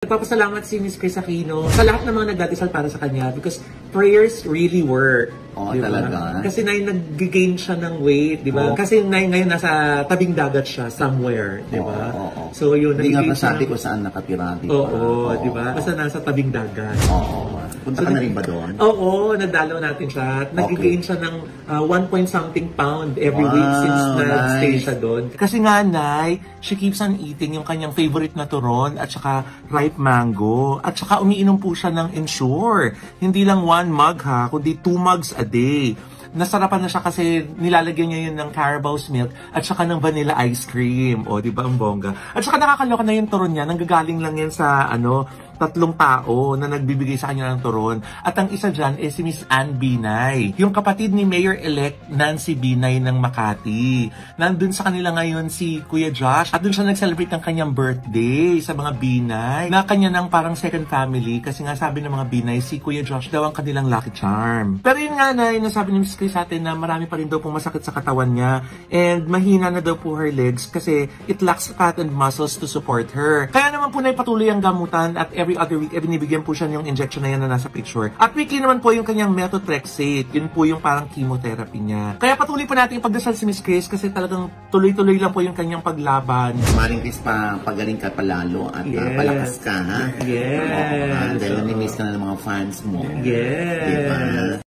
Nagpapasalamat si Miss Chris Aquino sa lahat ng mga nagdadasal para sa kanya because prayers really work. Oo, diba? talaga. Kasi nag-gain siya ng weight, di ba? Kasi ngayon nasa tabing dagat siya somewhere, di ba? So yun, hindi nga masabi ko saan nakatira. Oo, di ba? Basta nasa tabing dagat. Oo. Punta ka na rin ba doon? Oo, nadalaw natin siya. Nag-gain siya ng 1 point something pound every week since nag-stay siya doon. Kasi nga, Nay, she keeps on eating yung kanyang favorite na turon at saka ripe mango. At saka umiinom po siya ng Ensure. Hindi lang 1 mug ha, kundi 2 mugs a day. Nasarapan na siya kasi nilalagyan niya yun ng Carabao's milk at saka ng vanilla ice cream. O, di ba ang bongga? At saka nakakaloka na yung turon niya. Nanggagaling lang yan sa, 3 tao na nagbibigay sa kanya ng turon. At ang isa dyan is si Miss Ann Binay, yung kapatid ni Mayor-elect Nancy Binay ng Makati. Nandun sa kanila ngayon si Kuya Josh at dun siya nag-celebrate ng kanyang birthday sa mga Binay. Na kanya ng parang second family kasi nga sabi ng mga Binay, si Kuya Josh daw ang kanilang lucky charm. Pero yun nga na, nasabi ni Miss Chris sa atin na marami pa rin daw pong masakit sa katawan niya and mahina na daw po her legs kasi it lacks fat and muscles to support her. Kaya naman po na ipatuloy ang gamutan at every other week, binibigyan po siya yung injection na yan na nasa picture. At weekly naman po yung kanyang methotrexate. Yun po yung parang chemotherapy niya. Kaya patuloy po natin ipagdasal si Miss Chris kasi talagang tuloy-tuloy lang po yung kanyang paglaban. Maring Chris, pagaling ka palalo at palakas ka, ha? Yes. Dahil nami-miss ka na ng mga fans mo. Yes. Diba?